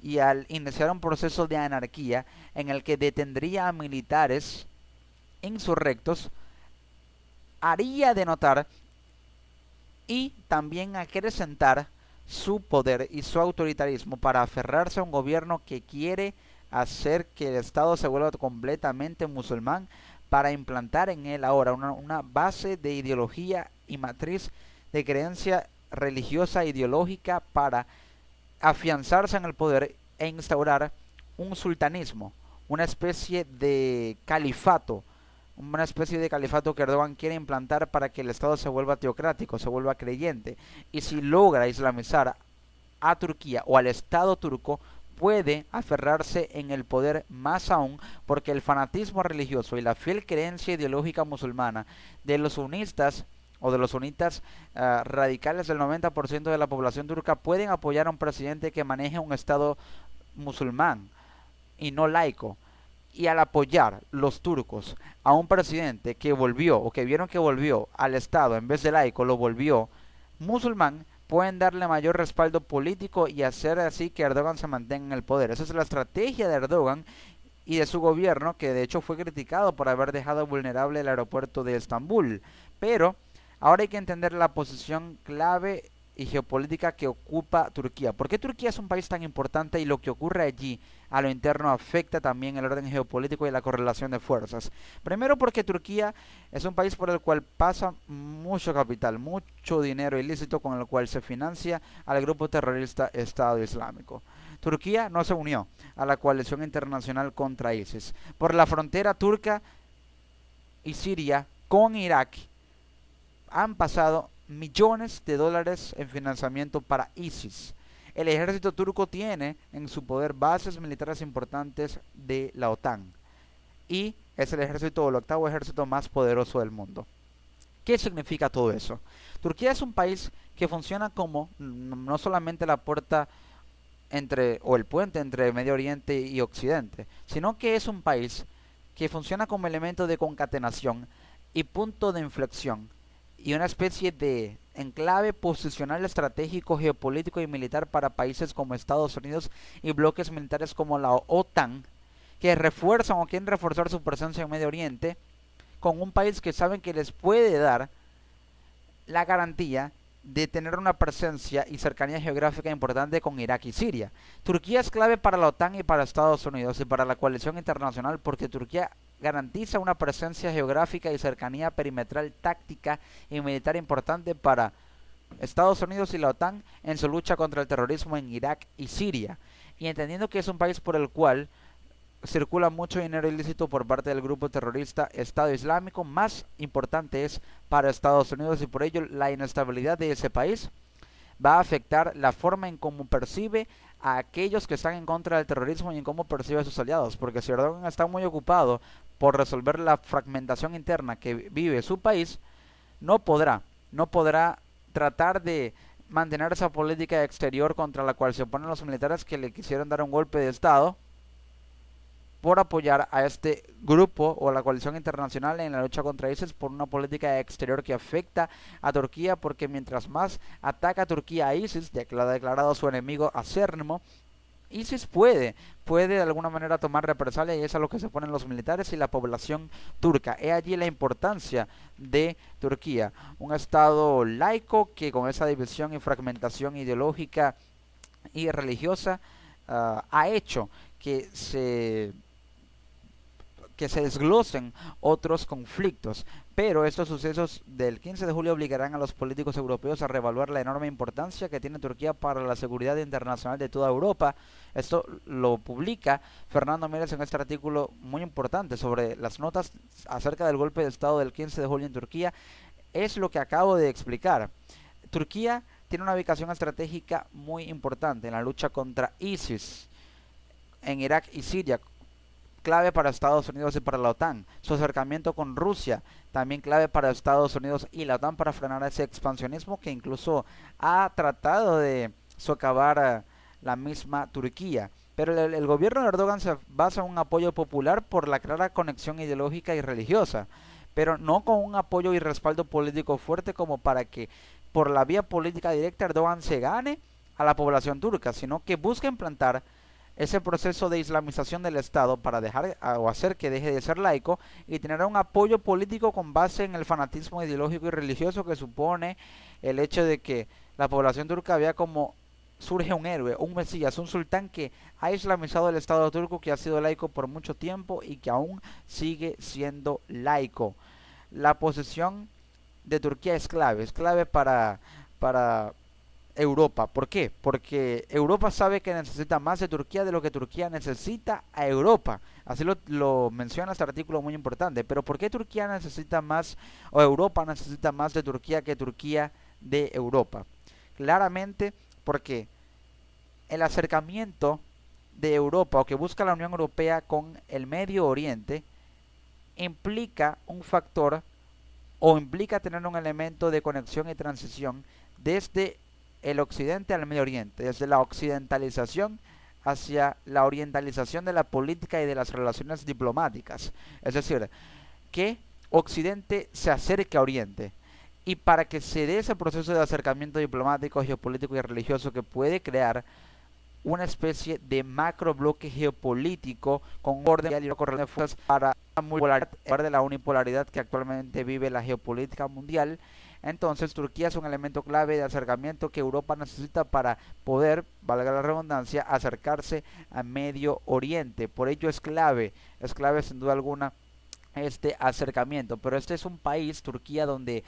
y al iniciar un proceso de anarquía en el que detendría a militares insurrectos, haría denotar y también acrecentar su poder y su autoritarismo para aferrarse a un gobierno que quiere hacer que el Estado se vuelva completamente musulmán, para implantar en él ahora una base de ideología y matriz de creencia religiosa ideológica para afianzarse en el poder e instaurar un sultanismo, una especie de califato que Erdogan quiere implantar para que el Estado se vuelva teocrático, se vuelva creyente. Y si logra islamizar a Turquía o al Estado turco, puede aferrarse en el poder más aún, porque el fanatismo religioso y la fiel creencia ideológica musulmana de los sunistas o de los sunitas radicales del 90% de la población turca pueden apoyar a un presidente que maneje un Estado musulmán y no laico. Y al apoyar los turcos a un presidente que volvió, o que vieron que volvió al Estado en vez de laico, lo volvió musulmán, pueden darle mayor respaldo político y hacer así que Erdogan se mantenga en el poder. Esa es la estrategia de Erdogan y de su gobierno, que de hecho fue criticado por haber dejado vulnerable el aeropuerto de Estambul. Pero ahora hay que entender la posición clave y geopolítica que ocupa Turquía. ¿Por qué Turquía es un país tan importante y lo que ocurre allí a lo interno afecta también el orden geopolítico y la correlación de fuerzas? Primero porque Turquía es un país por el cual pasa mucho capital, mucho dinero ilícito con el cual se financia al grupo terrorista Estado Islámico. Turquía no se unió a la coalición internacional contra ISIS. Por la frontera turca y Siria con Irak han pasado millones de dólares en financiamiento para ISIS. El ejército turco tiene en su poder bases militares importantes de la OTAN y es el ejército o el octavo ejército más poderoso del mundo. ¿Qué significa todo eso? Turquía es un país que funciona como no solamente la puerta o el puente entre Medio Oriente y Occidente, sino que es un país que funciona como elemento de concatenación y punto de inflexión y una especie de enclave posicional estratégico, geopolítico y militar para países como Estados Unidos y bloques militares como la OTAN, que refuerzan o quieren reforzar su presencia en Medio Oriente con un país que saben que les puede dar la garantía de tener una presencia y cercanía geográfica importante con Irak y Siria. Turquía es clave para la OTAN y para Estados Unidos y para la coalición internacional porque Turquía garantiza una presencia geográfica y cercanía perimetral táctica y militar importante para Estados Unidos y la OTAN en su lucha contra el terrorismo en Irak y Siria. Y entendiendo que es un país por el cual circula mucho dinero ilícito por parte del grupo terrorista Estado Islámico, más importante es para Estados Unidos y por ello la inestabilidad de ese país va a afectar la forma en cómo percibe a aquellos que están en contra del terrorismo y en cómo percibe a sus aliados, porque si Erdogan está muy ocupado por resolver la fragmentación interna que vive su país, no podrá tratar de mantener esa política exterior contra la cual se oponen los militares que le quisieron dar un golpe de estado por apoyar a este grupo o a la coalición internacional en la lucha contra ISIS por una política exterior que afecta a Turquía, porque mientras más ataca Turquía a ISIS, ya que lo ha declarado su enemigo acérrimo, ISIS puede de alguna manera tomar represalia y es a lo que se ponen los militares y la población turca. He allí la importancia de Turquía, un estado laico que con esa división y fragmentación ideológica y religiosa ha hecho que se desglosen otros conflictos, pero estos sucesos del 15 de julio obligarán a los políticos europeos a reevaluar la enorme importancia que tiene Turquía para la seguridad internacional de toda Europa. Esto lo publica Fernando Mieres en este artículo muy importante sobre las notas acerca del golpe de estado del 15 de julio en Turquía. Es lo que acabo de explicar. Turquía tiene una ubicación estratégica muy importante en la lucha contra ISIS en Irak y Siria, clave para Estados Unidos y para la OTAN. Su acercamiento con Rusia, también clave para Estados Unidos y la OTAN para frenar ese expansionismo que incluso ha tratado de socavar la misma Turquía. Pero el gobierno de Erdogan se basa en un apoyo popular por la clara conexión ideológica y religiosa, pero no con un apoyo y respaldo político fuerte como para que por la vía política directa Erdogan se gane a la población turca, sino que busca implantar ese proceso de islamización del Estado para dejar o hacer que deje de ser laico y tener un apoyo político con base en el fanatismo ideológico y religioso que supone el hecho de que la población turca vea como surge un héroe, un mesías, un sultán que ha islamizado el Estado turco, que ha sido laico por mucho tiempo y que aún sigue siendo laico. La posición de Turquía es clave para Europa. ¿Por qué? Porque Europa sabe que necesita más de Turquía de lo que Turquía necesita a Europa. Así lo menciona este artículo muy importante. Pero ¿por qué Turquía necesita más, o Europa necesita más de Turquía que Turquía de Europa? Claramente porque el acercamiento de Europa o que busca la Unión Europea con el Medio Oriente implica un factor o implica tener un elemento de conexión y transición desde el occidente al Medio Oriente, desde la occidentalización hacia la orientalización de la política y de las relaciones diplomáticas. Es decir, que Occidente se acerque a Oriente. Y para que se dé ese proceso de acercamiento diplomático, geopolítico y religioso que puede crear una especie de macro bloque geopolítico con orden y correlación de fuerzas para la multipolaridad, de la unipolaridad que actualmente vive la geopolítica mundial, Entonces Turquía es un elemento clave de acercamiento que Europa necesita para poder, valga la redundancia, acercarse a Medio Oriente. Por ello es clave sin duda alguna este acercamiento, pero este es un país, Turquía, donde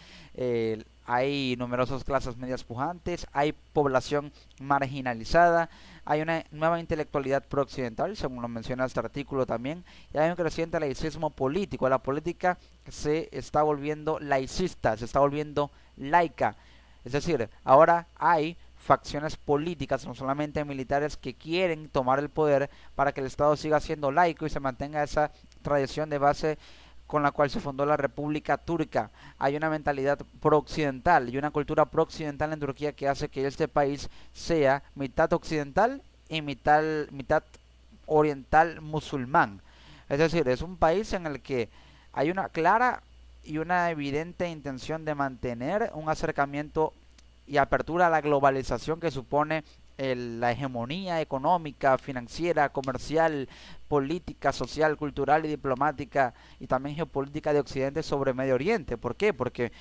hay numerosas clases medias pujantes, hay población marginalizada, hay una nueva intelectualidad pro-occidental, según lo menciona este artículo también, y hay un creciente laicismo político. La política se está volviendo laicista, se está volviendo laica, es decir, ahora hay facciones políticas, no solamente militares, que quieren tomar el poder para que el Estado siga siendo laico y se mantenga esa tradición de base con la cual se fundó la República Turca. Hay una mentalidad pro-occidental y una cultura pro-occidental en Turquía que hace que este país sea mitad occidental y mitad oriental musulmán. Es decir, es un país en el que hay una clara y una evidente intención de mantener un acercamiento y apertura a la globalización que supone la hegemonía económica, financiera, comercial, política, social, cultural y diplomática y también geopolítica de Occidente sobre Medio Oriente. ¿Por qué? Porque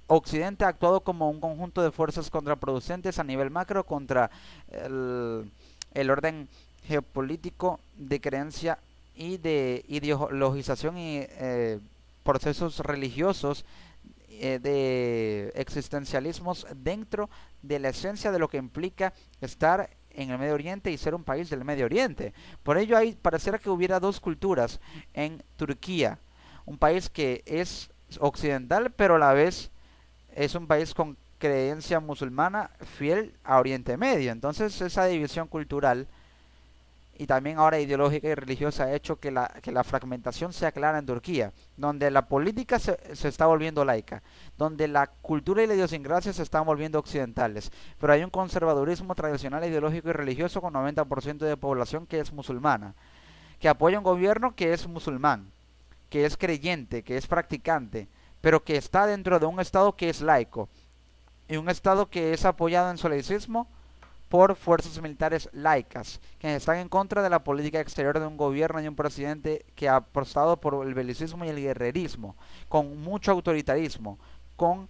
Occidente ha actuado como un conjunto de fuerzas contraproducentes a nivel macro contra el orden geopolítico de creencia y de ideologización y procesos religiosos de existencialismos dentro de la esencia de lo que implica estar en el Medio Oriente y ser un país del Medio Oriente. Por ello pareciera que hubiera dos culturas en Turquía, un país que es occidental pero a la vez es un país con creencia musulmana fiel a Oriente Medio. Entonces esa división cultural y también ahora ideológica y religiosa ha hecho que la fragmentación sea clara en Turquía, donde la política se está volviendo laica, donde la cultura y la idiosincrasia se están volviendo occidentales, pero hay un conservadurismo tradicional, ideológico y religioso con 90% de población que es musulmana, que apoya un gobierno que es musulmán, que es creyente, que es practicante, pero que está dentro de un estado que es laico, y un estado que es apoyado en su laicismo por fuerzas militares laicas, que están en contra de la política exterior de un gobierno y un presidente que ha apostado por el belicismo y el guerrerismo, con mucho autoritarismo, con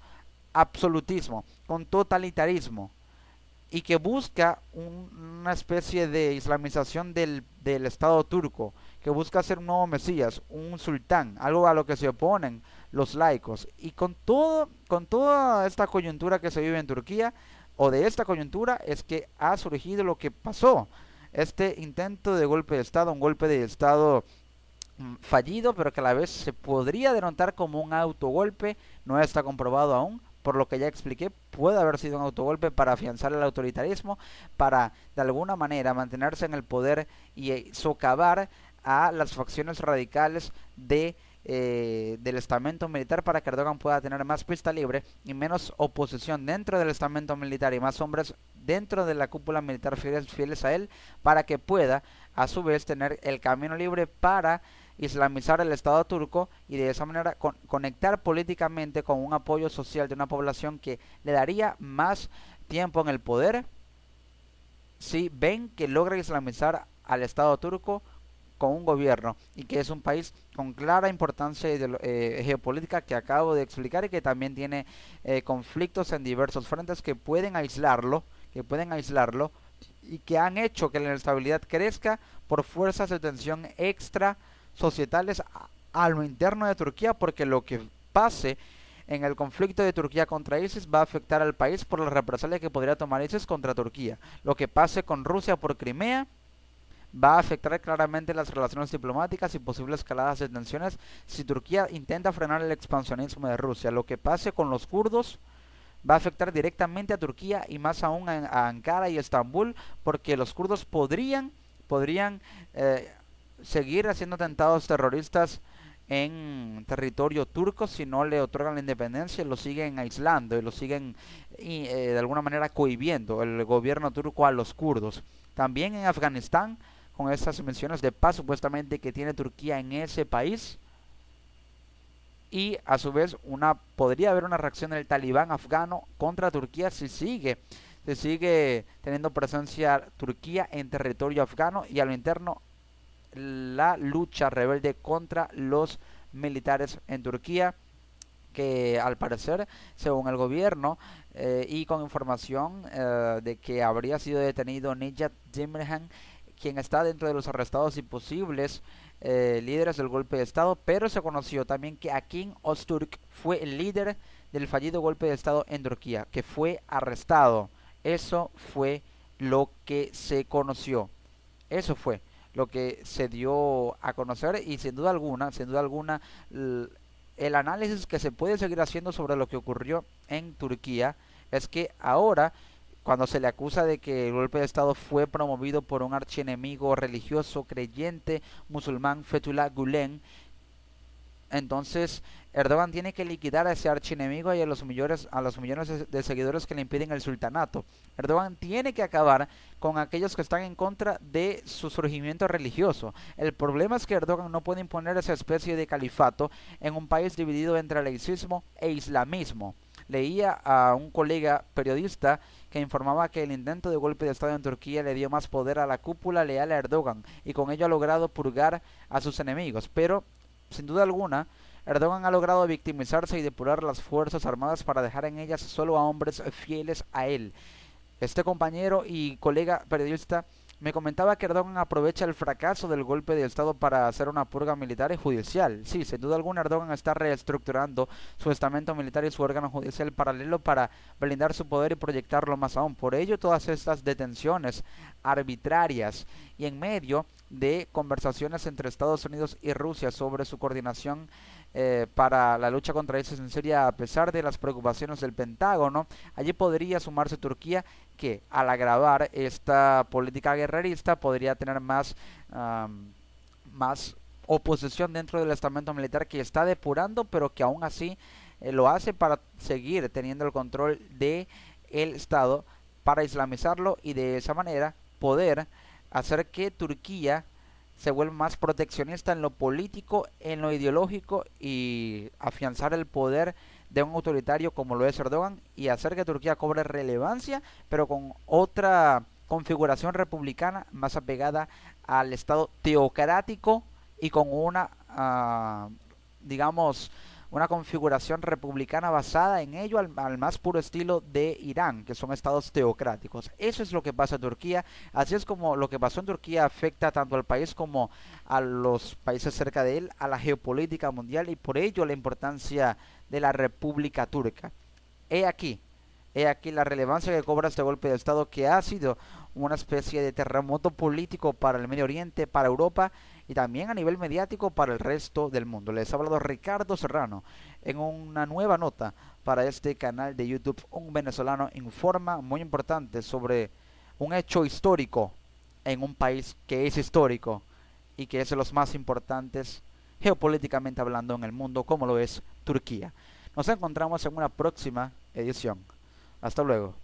absolutismo, con totalitarismo, y que busca una especie de islamización del Estado turco, que busca ser un nuevo Mesías, un sultán, algo a lo que se oponen los laicos. Y con toda esta coyuntura que se vive en Turquía, o de esta coyuntura, es que ha surgido lo que pasó, este intento de golpe de Estado, un golpe de Estado fallido, pero que a la vez se podría denotar como un autogolpe, no está comprobado aún, por lo que ya expliqué, puede haber sido un autogolpe para afianzar el autoritarismo, para de alguna manera mantenerse en el poder y socavar a las facciones radicales del estamento militar para que Erdogan pueda tener más pista libre y menos oposición dentro del estamento militar y más hombres dentro de la cúpula militar fieles a él, para que pueda a su vez tener el camino libre para islamizar el Estado turco y de esa manera conectar políticamente con un apoyo social de una población que le daría más tiempo en el poder si ven que logra islamizar al Estado turco con un gobierno y que es un país con clara importancia geopolítica que acabo de explicar y que también tiene conflictos en diversos frentes que pueden aislarlo y que han hecho que la inestabilidad crezca por fuerzas de tensión extra societales a lo interno de Turquía, porque lo que pase en el conflicto de Turquía contra ISIS va a afectar al país por la represalia que podría tomar ISIS contra Turquía. Lo que pase con Rusia por Crimea va a afectar claramente las relaciones diplomáticas y posibles escaladas de tensiones si Turquía intenta frenar el expansionismo de Rusia. Lo que pase con los kurdos va a afectar directamente a Turquía y más aún a Ankara y Estambul, porque los kurdos podrían seguir haciendo atentados terroristas en territorio turco si no le otorgan la independencia, lo siguen aislando y lo siguen de alguna manera cohibiendo el gobierno turco a los kurdos. También en Afganistán, con estas misiones de paz supuestamente que tiene Turquía en ese país, y a su vez podría haber una reacción del talibán afgano contra Turquía si sigue teniendo presencia Turquía en territorio afgano, y a lo interno la lucha rebelde contra los militares en Turquía que al parecer, según el gobierno y con información de que habría sido detenido Nejat Demirhan, quien está dentro de los arrestados y posibles líderes del golpe de Estado, pero se conoció también que Akin Öztürk fue el líder del fallido golpe de Estado en Turquía, que fue arrestado. Eso fue lo que se conoció. Eso fue lo que se dio a conocer y sin duda alguna, el análisis que se puede seguir haciendo sobre lo que ocurrió en Turquía es que ahora, cuando se le acusa de que el golpe de Estado fue promovido por un archienemigo religioso creyente musulmán, Fethullah Gülen, entonces Erdogan tiene que liquidar a ese archienemigo y a los millones de seguidores que le impiden el sultanato. Erdogan tiene que acabar con aquellos que están en contra de su surgimiento religioso. El problema es que Erdogan no puede imponer esa especie de califato en un país dividido entre laicismo e islamismo. Leía a un colega periodista que informaba que el intento de golpe de Estado en Turquía le dio más poder a la cúpula leal a Erdogan y con ello ha logrado purgar a sus enemigos. Pero, sin duda alguna, Erdogan ha logrado victimizarse y depurar las fuerzas armadas para dejar en ellas solo a hombres fieles a él. Este compañero y colega periodista me comentaba que Erdogan aprovecha el fracaso del golpe de Estado para hacer una purga militar y judicial. Sí, sin duda alguna Erdogan está reestructurando su estamento militar y su órgano judicial paralelo para blindar su poder y proyectarlo más aún. Por ello, todas estas detenciones arbitrarias y en medio de conversaciones entre Estados Unidos y Rusia sobre su coordinación para la lucha contra ISIS en Siria, a pesar de las preocupaciones del Pentágono, allí podría sumarse Turquía, que al agravar esta política guerrerista podría tener más oposición dentro del estamento militar, que está depurando, pero que aún así lo hace para seguir teniendo el control de el Estado, para islamizarlo y de esa manera poder hacer que Turquía se vuelve más proteccionista en lo político, en lo ideológico, y afianzar el poder de un autoritario como lo es Erdogan, y hacer que Turquía cobre relevancia, pero con otra configuración republicana más apegada al Estado teocrático y con digamos, una configuración republicana basada en ello al más puro estilo de Irán, que son estados teocráticos. Eso es lo que pasa en Turquía. Así es como lo que pasó en Turquía afecta tanto al país como a los países cerca de él, a la geopolítica mundial, y por ello la importancia de la República Turca. He aquí la relevancia que cobra este golpe de Estado, que ha sido una especie de terremoto político para el Medio Oriente, para Europa y también a nivel mediático para el resto del mundo. Les ha hablado Ricardo Serrano en una nueva nota para este canal de YouTube. Un venezolano informa muy importante sobre un hecho histórico en un país que es histórico y que es de los más importantes geopolíticamente hablando en el mundo, como lo es Turquía. Nos encontramos en una próxima edición. Hasta luego.